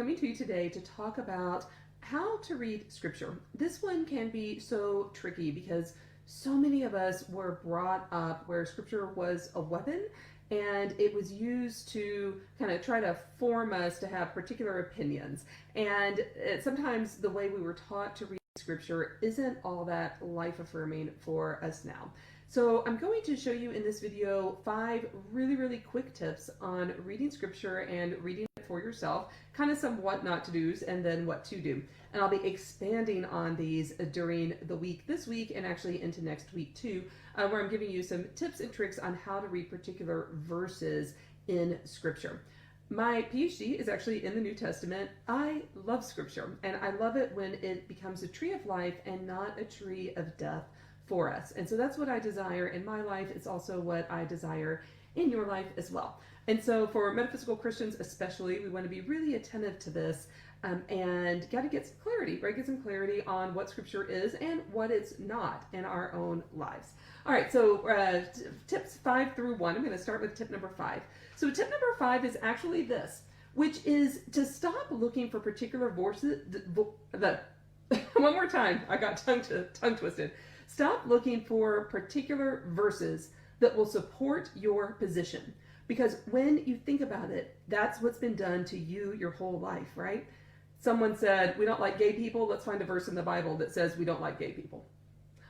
Coming to you today to talk about how to read scripture. This one can be so tricky because so many of us were brought up where scripture was a weapon and it was used to kind of try to form us to have particular opinions. And sometimes the way we were taught to read scripture isn't all that life affirming for us now. So I'm going to show you in this video 5 really quick tips on reading scripture and reading it for yourself, kind of some what not to do's and then what to do. And I'll be expanding on these during the week this week and actually into next week too, where I'm giving you some tips and tricks on how to read particular verses in scripture. My PhD is actually in the New Testament. I love scripture, and I love it when it becomes a tree of life and not a tree of death for us. And so that's what I desire in my life. It's also what I desire in your life as well. And so for metaphysical Christians especially, we want to be really attentive to this and got to get some clarity, right? Get some clarity on what scripture is and what it's not in our own lives. All right, so tips 5 through 1. I'm going to start with tip number 5. So tip number 5 is actually this, which is to stop looking for particular verses. One more time, I got tongue twisted. Stop looking for particular verses that will support your position. Because when you think about it, that's what's been done to you your whole life, right? Someone said, we don't like gay people. Let's find a verse in the Bible that says we don't like gay people.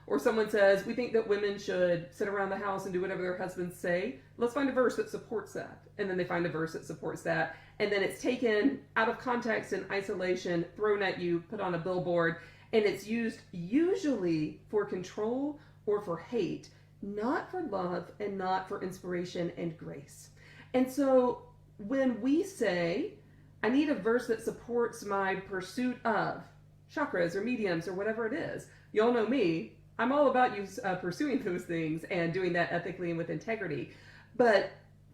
Or someone says, we think that women should sit around the house and do whatever their husbands say. Let's find a verse that supports that. And then they find a verse that supports that. And then it's taken out of context and isolation, thrown at you, put on a billboard, and it's used usually for control or for hate, not for love and not for inspiration and grace. And so when we say, I need a verse that supports my pursuit of chakras or mediums or whatever it is, you all know me, I'm all about you pursuing those things and doing that ethically and with integrity. But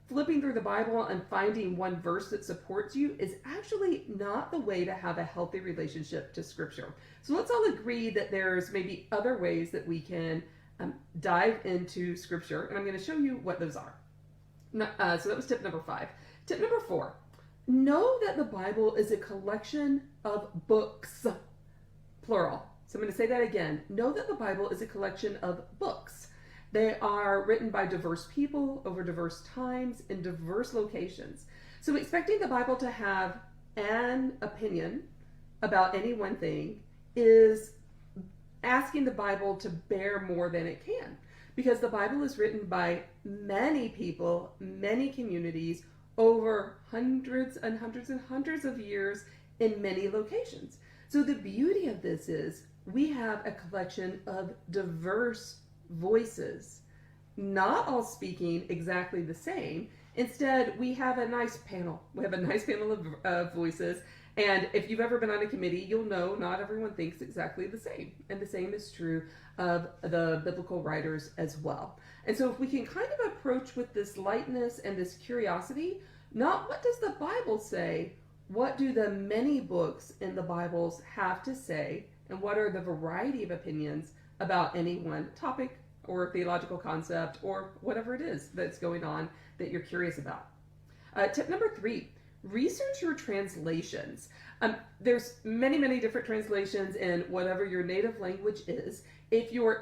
flipping through the Bible and finding one verse that supports you is actually not the way to have a healthy relationship to scripture. So let's all agree that there's maybe other ways that we can dive into scripture, and I'm going to show you what those are. So that was tip number 5. Tip number 4, know that the Bible is a collection of books, plural. So I'm going to say that again. Know that the Bible is a collection of books. They are written by diverse people over diverse times in diverse locations. So expecting the Bible to have an opinion about any one thing is asking the Bible to bear more than it can, because the Bible is written by many people, many communities, over hundreds and hundreds of years in many locations. So the beauty of this is we have a collection of diverse voices, not all speaking exactly the same. Instead, we have a nice panel. We have a nice panel of voices. And if you've ever been on a committee, you'll know not everyone thinks exactly the same. And the same is true of the biblical writers as well. And so if we can kind of approach with this lightness and this curiosity, not what does the Bible say, what do the many books in the Bibles have to say, and what are the variety of opinions about any one topic or theological concept or whatever it is that's going on that you're curious about. Tip number 3, research your translations. There's many different translations in whatever your native language is. If you're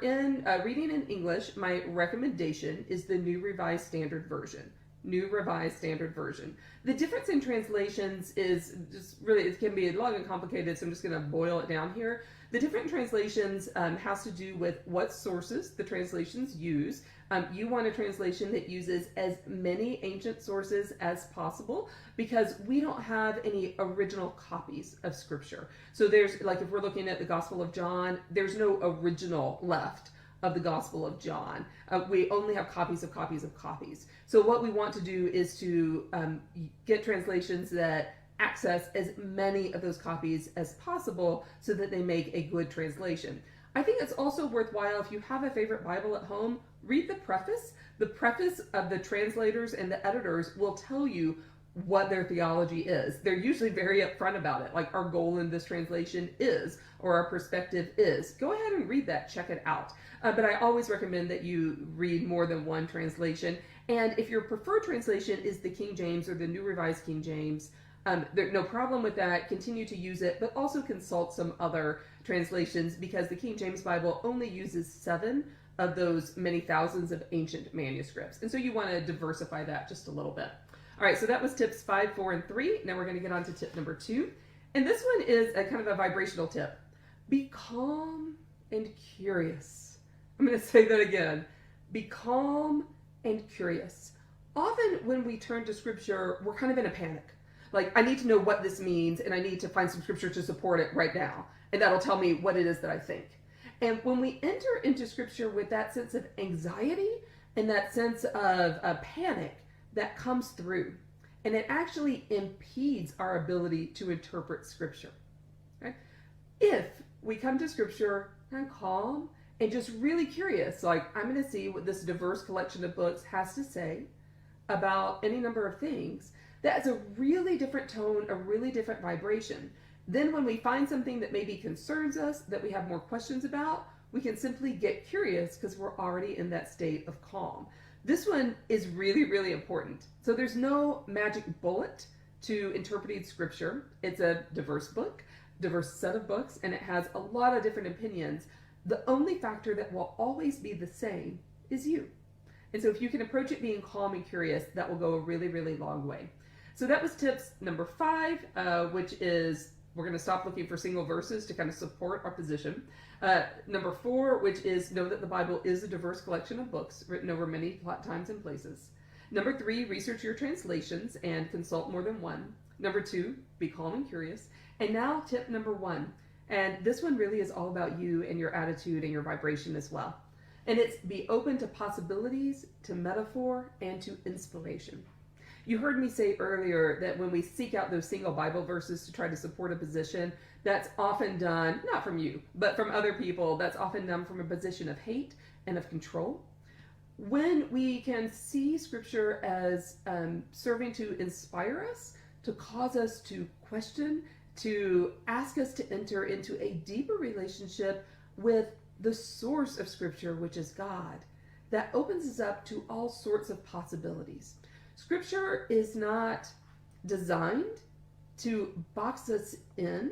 reading in English, my recommendation is the New Revised Standard Version. New Revised Standard Version. The difference in translations is just really, it can be long and complicated, so I'm just going to boil it down here. The different translations has to do with what sources the translations use. You want a translation that uses as many ancient sources as possible, because we don't have any original copies of scripture. So there's, like, if we're looking at the Gospel of John, there's no original left of the Gospel of John. We only have copies of copies of copies. So what we want to do is to get translations that access as many of those copies as possible so that they make a good translation. I think it's also worthwhile, if you have a favorite Bible at home, read the preface. The preface of the translators and the editors will tell you what their theology is. They're usually very upfront about it, like our goal in this translation is, or our perspective is. Go ahead and read that, check it out. But I always recommend that you read more than one translation. And if your preferred translation is the King James or the New Revised King James, No problem with that. Continue to use it, but also consult some other translations because the King James Bible only uses 7 of those many thousands of ancient manuscripts. And so you want to diversify that just a little bit. All right, so that was tips 5, 4, and 3. Now we're going to get on to tip number 2. And this one is a kind of a vibrational tip. Be calm and curious. I'm going to say that again. Be calm and curious. Often when we turn to scripture, we're kind of in a panic. Like, I need to know what this means, and I need to find some scripture to support it right now. And that'll tell me what it is that I think. And when we enter into scripture with that sense of anxiety and that sense of panic, that comes through. And it actually impedes our ability to interpret scripture. Okay? If we come to scripture kind of calm and just really curious, like, I'm going to see what this diverse collection of books has to say about any number of things, that's a really different tone, a really different vibration. Then when we find something that maybe concerns us, that we have more questions about, we can simply get curious because we're already in that state of calm. This one is really, really important. So there's no magic bullet to interpreting scripture. It's a diverse book, diverse set of books, and it has a lot of different opinions. The only factor that will always be the same is you. And so if you can approach it being calm and curious, that will go a really, really long way. So that was tips number 5, which is we're going to stop looking for single verses to kind of support our position. Number 4, which is know that the Bible is a diverse collection of books written over many times and places. Number 3, research your translations and consult more than one. Number 2, be calm and curious. And now tip number 1. And this one really is all about you and your attitude and your vibration as well. And it's be open to possibilities, to metaphor, and to inspiration. You heard me say earlier that when we seek out those single Bible verses to try to support a position, that's often done, not from you, but from other people, that's often done from a position of hate and of control. When we can see scripture as serving to inspire us, to cause us to question, to ask us to enter into a deeper relationship with the source of scripture, which is God, that opens us up to all sorts of possibilities. Scripture is not designed to box us in,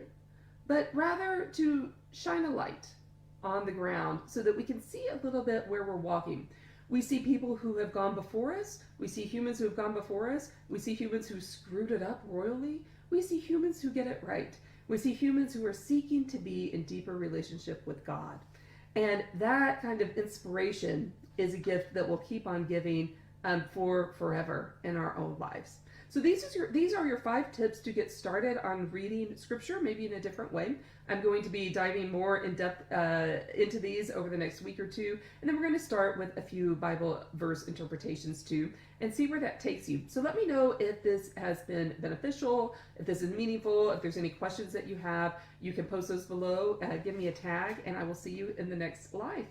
but rather to shine a light on the ground so that we can see a little bit where we're walking. We see people who have gone before us. We see humans who have gone before us. We see humans who screwed it up royally. We see humans who get it right. We see humans who are seeking to be in deeper relationship with God. And that kind of inspiration is a gift that we'll keep on giving for forever in our own lives. So these are your 5 tips to get started on reading scripture, maybe in a different way. I'm going to be diving more in depth into these over the next week or 2, and then we're going to start with a few Bible verse interpretations too, and see where that takes you. So let me know if this has been beneficial, if this is meaningful, if there's any questions that you have. You can post those below, give me a tag, and I will see you in the next live.